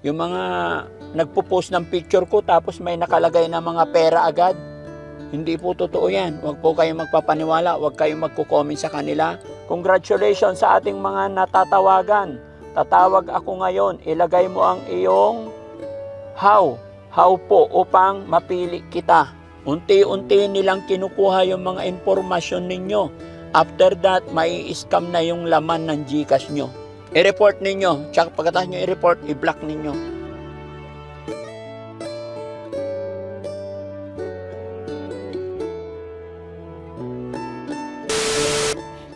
Yung mga nagpo-post ng picture ko tapos may nakalagay na mga pera agad. Hindi po totoo yan. Huwag po kayong magpapaniwala. Huwag kayong magko-comment sa kanila. Congratulations sa ating mga natatawagan. Tatawag ako ngayon. Ilagay mo ang iyong how. How po upang mapili kita. Unti-unti nilang kinukuha yung mga impormasyon ninyo. After that, may scam na yung laman ng GCash nyo. I-report ninyo. Tsaka pagkatapos nyo i-report, i-block ninyo.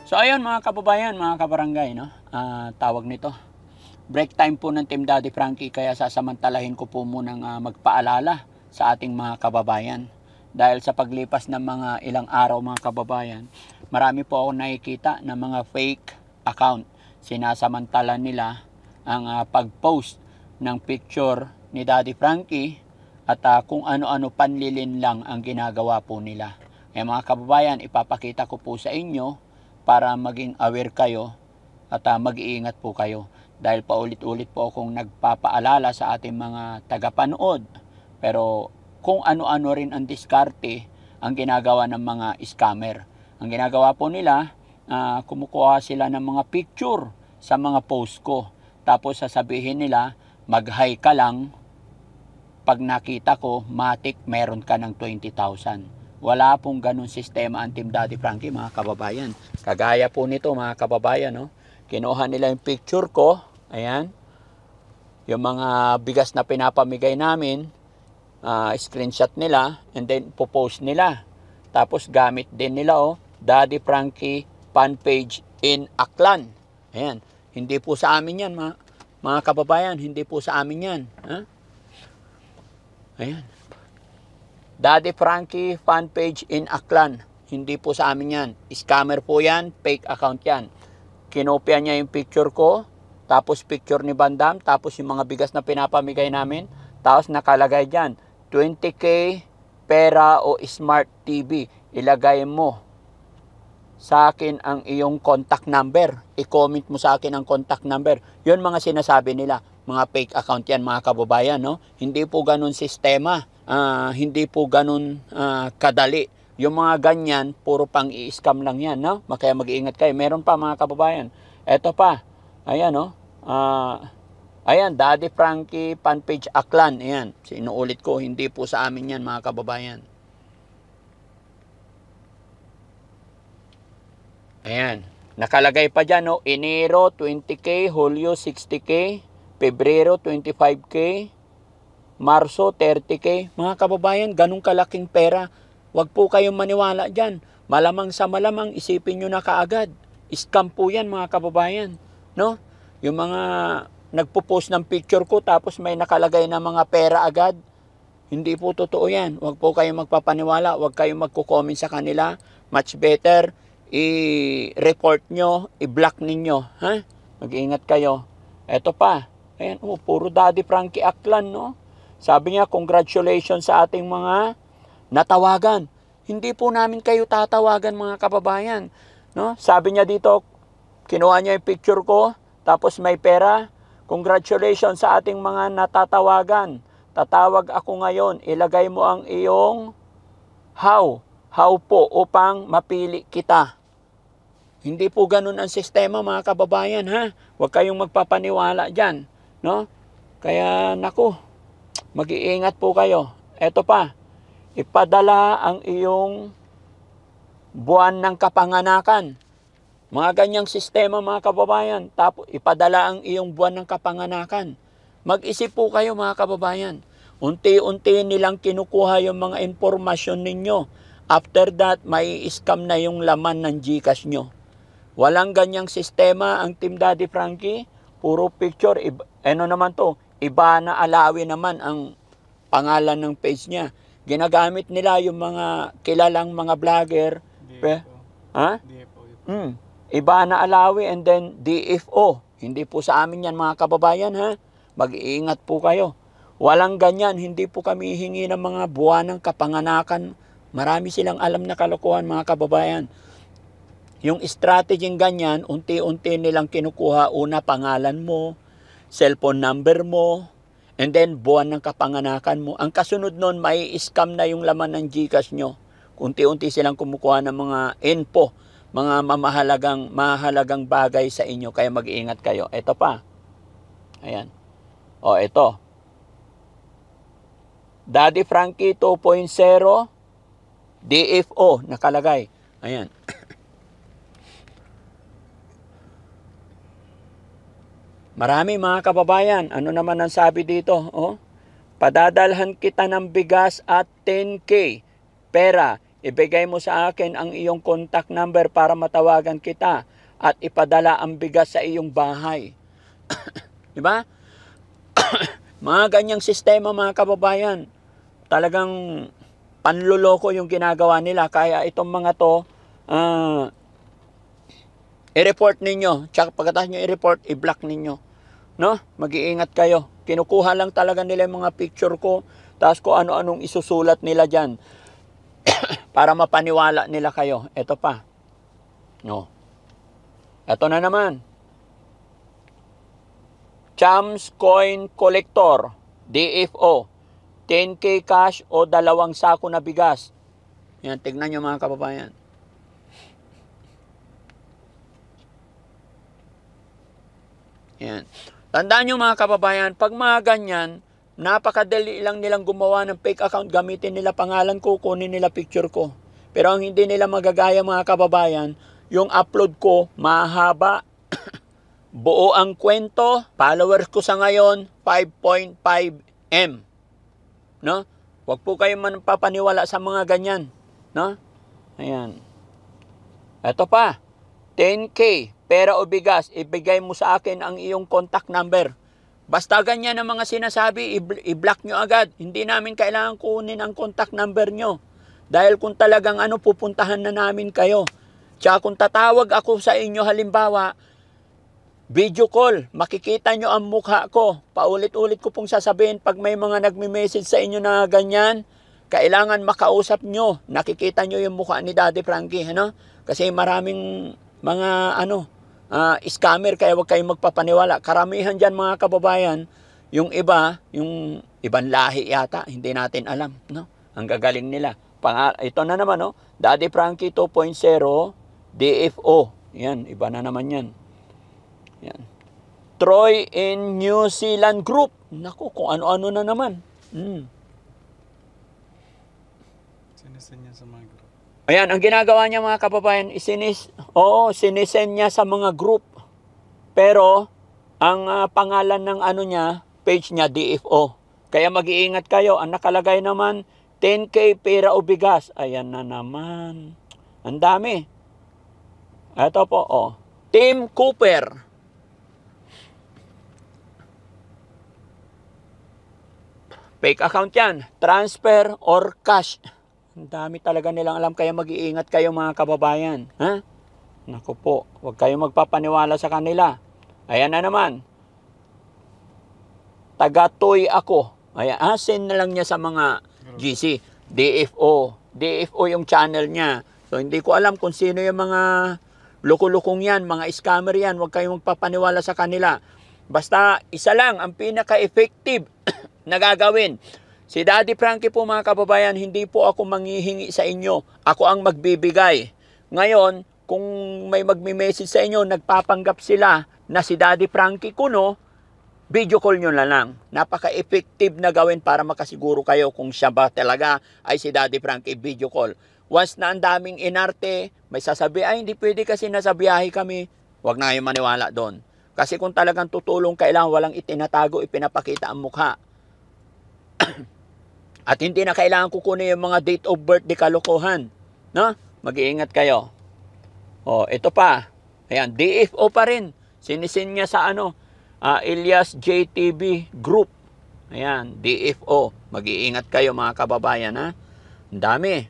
So ayun mga kababayan, mga kabarangay, no? Tawag nito. Break time po ng Team Daddy Frankie, kaya sasamantalahin ko po munang magpaalala sa ating mga kababayan. Dahil sa paglipas ng mga ilang araw mga kababayan, marami po ako nakikita ng mga fake account. Sinasamantala nila ang pag-post ng picture ni Daddy Frankie at kung ano-ano panlilin lang ang ginagawa po nila. Kaya mga kababayan, ipapakita ko po sa inyo para maging aware kayo at mag-iingat po kayo. Dahil paulit-ulit po akong nagpapaalala sa ating mga tagapanood. Pero kung ano-ano rin ang diskarte ang ginagawa ng mga scammer. Ang ginagawa po nila, kumukuha sila ng mga picture sa mga post ko. Tapos sasabihin nila, mag-hi ka lang. Pag nakita ko, matik meron ka ng 20,000. Wala pong ganun sistema ang Team Daddy Frankie mga kababayan. Kagaya po nito mga kababayan, no? Kinuha nila yung picture ko, ayan. Yung mga bigas na pinapamigay namin, screenshot nila, and then popost nila. Tapos gamit din nila, Daddy Frankie fan page in Aklan. Ayan. Hindi po sa amin yan, mga kababayan. Hindi po sa amin yan. Ha? Ayan. Daddy Frankie fan page in Aklan. Hindi po sa amin yan. Scammer po yan. Fake account yan. Kinopya niya yung picture ko. Tapos picture ni Bandam. Tapos yung mga bigas na pinapamigay namin. Tapos nakalagay dyan, 20K pera o smart TV. Ilagay mo sa akin ang iyong contact number. I-comment mo sa akin ang contact number. Yun mga sinasabi nila. Mga fake account yan mga kababayan. No? Hindi po ganun sistema. Hindi po ganun kadali. Yung mga ganyan, puro pang i-scam lang yan. No? Kaya mag-iingat kayo. Meron pa mga kababayan. Eto pa. Ayan, no? Ayan, Daddy Frankie fanpage Aklan. Ayan, sinuulit ko. Hindi po sa amin yan mga kababayan. Ayan. Nakalagay pa dyan, no? Enero 20K, Hulyo 60K, Pebrero 25K, Marso 30K. Mga kababayan, ganun kalaking pera. Huwag po kayong maniwala dyan. Malamang sa malamang, isipin nyo na kaagad. Scam po yan mga kababayan. No? Yung mga nagpo-post ng picture ko tapos may nakalagay na mga pera agad. Hindi po totoo yan. Huwag po kayong magpapaniwala. Huwag kayong magko-comment sa kanila. Much better, i-report nyo, i-block ninyo. Ha? Mag-iingat kayo. Eto pa. Ayan, puro Daddy Frankie Aklan, no? Sabi niya, congratulations sa ating mga natawagan. Hindi po namin kayo tatawagan mga kababayan. No? Sabi niya dito, kinuha niya yung picture ko, tapos may pera. Congratulations sa ating mga natatawagan. Tatawag ako ngayon. Ilagay mo ang iyong how. How po upang mapili kita. Hindi po ganun ang sistema mga kababayan, ha? Huwag kayong magpapaniwala dyan. No? Kaya naku, mag-iingat po kayo. Eto pa, ipadala ang iyong buwan ng kapanganakan. Mga ganyang sistema mga kababayan. Tapos ipadala ang iyong buwan ng kapanganakan. Mag-isip po kayo mga kababayan. Unti-unti nilang kinukuha yung mga impormasyon ninyo. After that, may scam na yung laman ng GCash nyo. Walang ganyang sistema ang Team Daddy Frankie. Puro picture. Ano naman to? Ivana Alawi naman ang pangalan ng page niya. Ginagamit nila yung mga kilalang mga vlogger. Ha? Ivana Alawi and then DFO. Hindi po sa amin yan mga kababayan, ha? Mag-iingat po kayo. Walang ganyan. Hindi po kami hingi ng mga buwan ng kapanganakan. Marami silang alam na kalokohan mga kababayan. Yung strategy ganyan, unti-unti nilang kinukuha. Una, pangalan mo, cellphone number mo, And then, buwan ng kapanganakan mo. Ang kasunod nun, may scam na yung laman ng GCash nyo. Unti-unti silang kumukuha ng mga info, mga mahalagang bagay sa inyo. Kaya mag-iingat kayo. Ito pa. Ayan. O, ito. Daddy Frankie 2.0, DFO, nakalagay. Ayan. Marami mga kababayan, ano naman ang sabi dito? Oh? Padadalhan kita ng bigas at 10K pera. Ibigay mo sa akin ang iyong contact number para matawagan kita at ipadala ang bigas sa iyong bahay. Diba? Mga ganyang sistema mga kababayan. Talagang panluloko yung ginagawa nila. Kaya itong mga to, i-report ninyo. Tsaka pagkatapos nyo i-report, i-block ninyo. No? Mag-iingat kayo. Kinukuha lang talaga nila yung mga picture ko, tapos kung ano-anong isusulat nila dyan para mapaniwala nila kayo. Ito pa. No. Ito na naman. Chams Coin Collector, DFO. 10K cash o 2 sako na bigas. Yan, tignan nyo mga kababayan. Yan. Tandaan nyo mga kababayan, pag mga ganyan, napakadali lang nilang gumawa ng fake account, gamitin nila pangalan ko, kunin nila picture ko. Pero ang hindi nila magagaya mga kababayan, yung upload ko, mahaba, buo ang kwento, followers ko sa ngayon, 5.5M. No? Huwag po kayo papaniwala sa mga ganyan. No? Ayan. Ito pa, 10K. Pera o bigas, ibigay mo sa akin ang iyong contact number. Basta ganyan ang mga sinasabi, i-block nyo agad. Hindi namin kailangan kunin ang contact number nyo. Dahil kung talagang pupuntahan na namin kayo. Tsaka kung tatawag ako sa inyo halimbawa, video call, makikita nyo ang mukha ko. Paulit-ulit ko pong sasabihin pag may mga nagme-message sa inyo na ganyan, kailangan makausap nyo. Nakikita nyo yung mukha ni Daddy Frankie. Ano? Kasi maraming mga scammer, kaya huwag kayong magpapaniwala. Karamihan dyan mga kababayan, yung iba, yung ibang lahi yata, hindi natin alam. No? Ang gagaling nila. Ito na naman, no? Daddy Frankie 2.0, DFO. Yan, iba na naman yan. Yan. Troy in New Zealand Group. Naku, kung ano-ano na naman. Sinisend niya sa mga group. Ayan, ang ginagawa niya mga kababayan, sinisend niya sa mga group. Pero, ang pangalan ng page niya, DFO. Kaya mag-iingat kayo. Ang nakalagay naman, 10K pera o bigas. Ayan na naman. Ang dami. Ito po, Tim Cooper. Fake account yan. Transfer or cash. Ang dami talaga nilang alam, kaya mag-iingat kayo mga kababayan. Ha? Naku po, huwag kayong magpapaniwala sa kanila. Ayan na naman. Tagatoy ako. Ayan, send na lang niya sa mga GC. DFO. DFO yung channel niya. So hindi ko alam kung sino yung mga lukulukong yan, mga scammer yan. Huwag kayong magpapaniwala sa kanila. Basta isa lang ang pinaka-effective na gagawin. Si Daddy Frankie po mga kababayan, hindi po ako manghihingi sa inyo. Ako ang magbibigay. Ngayon, kung may magme-message sa inyo, nagpapanggap sila na si Daddy Frankie kuno, video call nyo na lang. Napaka-effective na gawin para makasiguro kayo kung siya ba talaga ay si Daddy Frankie, video call. Once na ang daming inarte, may sasabi, ay hindi pwede kasi nasa biyahe kami. Huwag na kayong maniwala doon. Kasi kung talagang tutulong, kailangan walang itinatago, ipinapakita ang mukha. At hindi na kailangan kukunin yung mga date of birth di kalokohan. No? Mag-iingat kayo. Ito pa. Ayan, DFO pa rin. Sinisin niya sa Elias JTB Group. Ayan, DFO. Mag-iingat kayo mga kababayan, ha? Ang dami.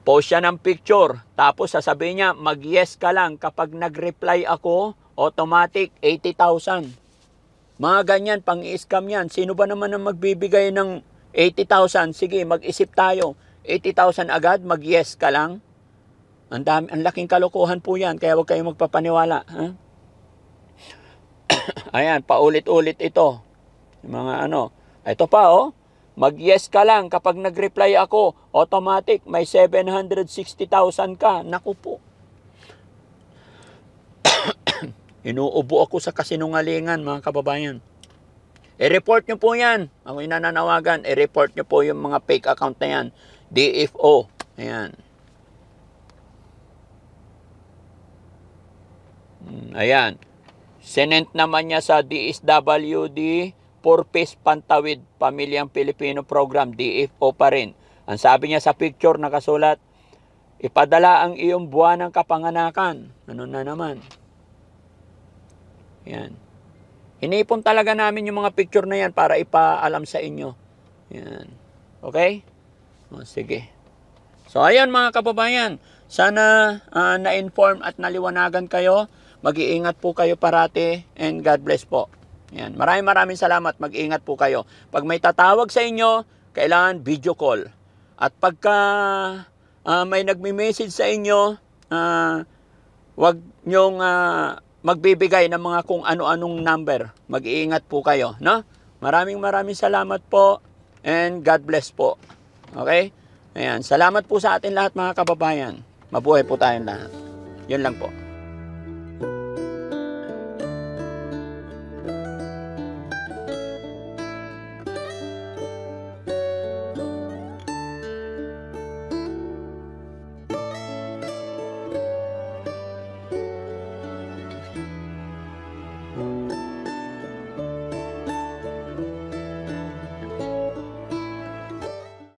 Post siya ng picture. Tapos sasabihin niya, mag-yes ka lang. Kapag nag-reply ako, automatic 80,000. Mga ganyan, pang-i-scam yan. Sino ba naman ang magbibigay ng 80,000? Sige, mag-isip tayo. 80,000 agad, mag-yes ka lang. Ang laking kalokohan po yan, kaya huwag kayong magpapaniwala. Ha? Ayan, paulit-ulit ito. Yung mga ano. Ito pa, oh. Mag-yes ka lang kapag nag-reply ako. Automatic, may 760,000 ka. Naku po. Inuubo ako sa kasinungalingan, mga kababayan. I-report nyo po yan. Ako yung nananawagan. I-report nyo po yung mga fake account na yan. DFO. Ayan. Ayan. Sinent naman niya sa DSWD Purpose Pantawid Pamilyang Pilipino Program. DFO pa rin. Ang sabi niya sa picture nakasulat, ipadala ang iyong buwan ng kapanganakan. Ano na naman? Yan. Inipon talaga namin yung mga picture na yan para ipaalam sa inyo. Yan. Okay? O, sige. So, ayan mga kababayan. Sana na-inform at naliwanagan kayo. Mag-iingat po kayo parati and God bless po. Yan. Maraming salamat. Mag-iingat po kayo. Pag may tatawag sa inyo, kailangan video call. At pagka may nagme-message sa inyo, wag nyong magbibigay ng mga kung ano-anong number. Mag-iingat po kayo, no? Maraming salamat po and God bless po. Okay? Ayan, salamat po sa atin lahat mga kababayan. Mabuhay po tayong lahat. Yun lang po.